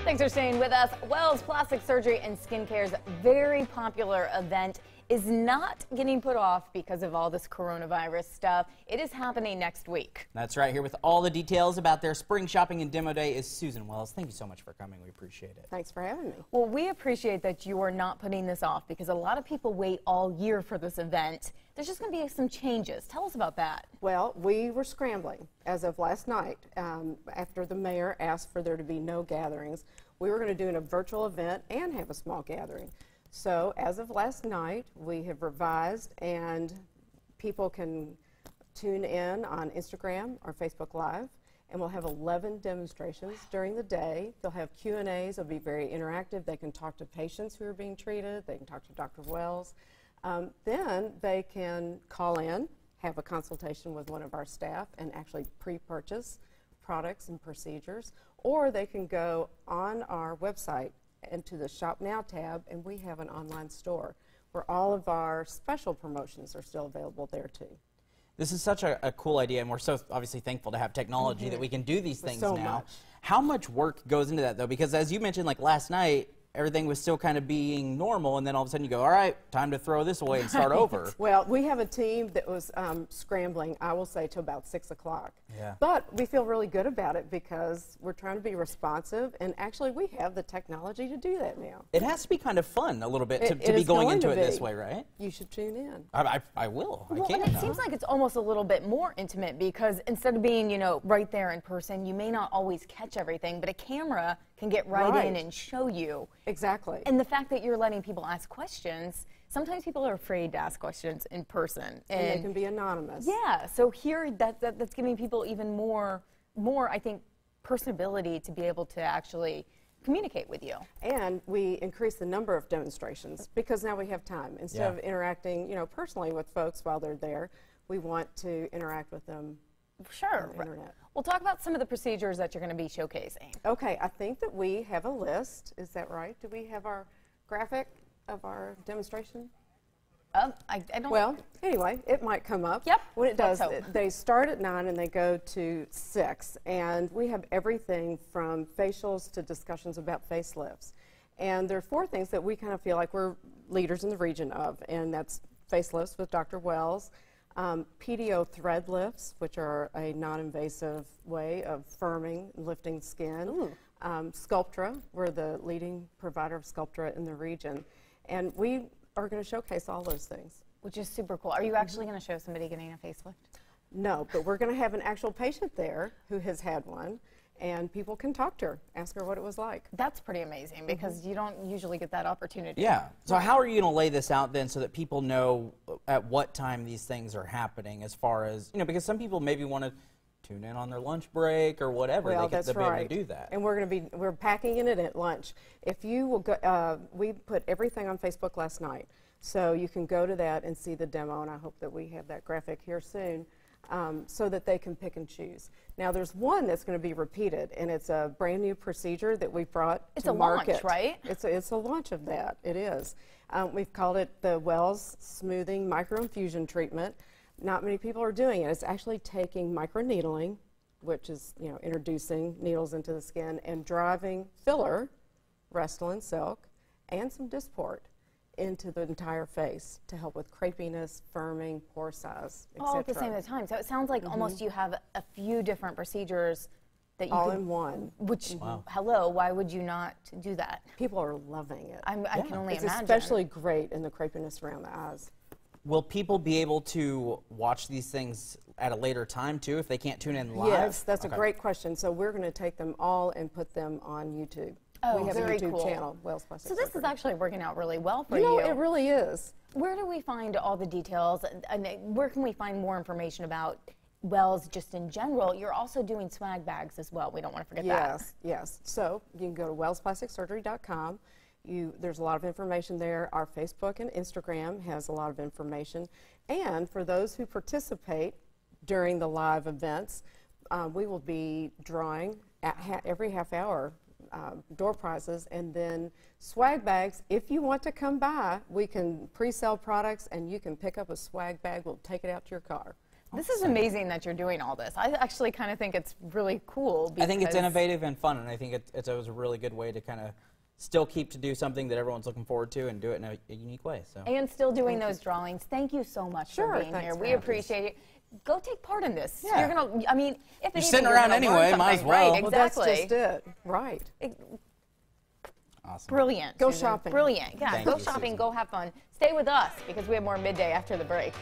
Thanks for staying with us. Wells Plastic Surgery and Skincare's very popular event is not getting put off because of all this coronavirus stuff. It is happening next week. That's right. Here with all the details about their spring shopping and demo day is Susan Wells. Thank you so much for coming. We appreciate it. Thanks for having me. Well, we appreciate that you are not putting this off because a lot of people wait all year for this event. There's just going to be some changes. Tell us about that. Well, we were scrambling as of last night after the mayor asked for there to be no gatherings. We were going to do a virtual event and have a small gathering. So as of last night, we have revised, and people can tune in on Instagram or Facebook Live, and we'll have 11 demonstrations during the day. They'll have Q&As. They'll be very interactive. They can talk to patients who are being treated. They can talk to Dr. Wells. Then they can call in, have a consultation with one of our staff, and actually pre-purchase products and procedures, or they can go on our website into the Shop Now tab, and we have an online store where all of our special promotions are still available there too. This is such a cool idea, and we're so obviously thankful to have technology that we can do these things so now. much. How much work goes into that, though? Because as you mentioned, like last night, everything was still kind of being normal, and then all of a sudden you go, all right, time to throw this away and start over. Well, we have a team that was scrambling, I will say, till about 6 o'clock. Yeah. But we feel really good about it because we're trying to be responsive, and actually we have the technology to do that now. It has to be kind of fun a little bit to It be is going into to it be. this way, right? You should tune in. I will. Well, I can. and it seems like it's almost a little bit more intimate because instead of being, right there in person, you may not always catch everything, but a camera can get right in and show you. Exactly. And the fact that you're letting people ask questions, sometimes people are afraid to ask questions in person. And they can be anonymous. Yeah, so here that's giving people even more, I think, personability to be able to actually communicate with you. And we increase the number of demonstrations because now we have time. Instead of interacting, personally with folks while they're there, we want to interact with them Sure. on the internet. We'll talk about some of the procedures that you're going to be showcasing. Okay, I think that we have a list. Is that right? Do we have our graphic of our demonstration? I don't. Well, anyway, it might come up. Yep, When it does, let's hope. they start at 9 and they go to 6. And we have everything from facials to discussions about facelifts. And there are 4 things that we kind of feel like we're leaders in the region of, and that's facelifts with Dr. Wells, PDO thread lifts, which are a non-invasive way of firming and lifting skin. Sculptra, we're the leading provider of Sculptra in the region. And we are going to showcase all those things. Which is super cool. Are you actually going to show somebody getting a facelift? No, but we're going to have an actual patient there who has had one, and people can talk to her, ask her what it was like. That's pretty amazing because you don't usually get that opportunity. Yeah. So how are you going to lay this out then so that people know at what time these things are happening as far as, because some people maybe want to tune in on their lunch break or whatever. Well, they'll that's be able right. to do that. And we're packing in it at lunch. If you will go, we put everything on Facebook last night, so you can go to that and see the demo, and I hope that we have that graphic here soon, so that they can pick and choose. Now, there's one that's going to be repeated, and it's a brand new procedure that we brought to market. It's a launch, right? It's a launch of that. It is. We've called it the Wells Smoothing Microinfusion Treatment. Not many people are doing it. It's actually taking microneedling, which is, introducing needles into the skin, and driving filler, Restylane Silk, and some Dysport into the entire face to help with crepiness, firming, pore size, etc. All at the same time. So it sounds like almost you have a few different procedures that you all can, in one. Which, hello, why would you not do that? People are loving it. I can only It's imagine. especially great in the crepiness around the eyes. Will people be able to watch these things at a later time too if they can't tune in live? Yes, that's a great question. So we're going to take them all and put them on YouTube. Oh, we have very a YouTube cool. channel, Wells Plastic So this is Surgery. actually working out really well for You know, you. it really is. Where do we find all the details, and where can we find more information about Wells just in general? You're also doing swag bags as well. We don't want to forget that. Yes. So you can go to wellsplasticsurgery.com. There's a lot of information there. Our Facebook and Instagram has a lot of information. And for those who participate during the live events, we will be drawing at every half hour door prizes, and then swag bags. If you want to come by, we can pre-sell products, and you can pick up a swag bag. We'll take it out to your car. This is amazing that you're doing all this. I actually kind of think it's really cool. I think it's innovative and fun, and I think it was a really good way to kind of still keep to do something that everyone's looking forward to and do it in a unique way. So. And still doing those drawings. Thank you so much for being here. We appreciate it. Go take part in this. Yeah. You're gonna. I mean, if you're sitting around anyway, might as well. Right, exactly. Well, that's just it. Right. Awesome. Brilliant. Go Susan. shopping. Brilliant. Yeah. Thank go you, shopping. Susan. Go have fun. Stay with us because we have more Midday after the break.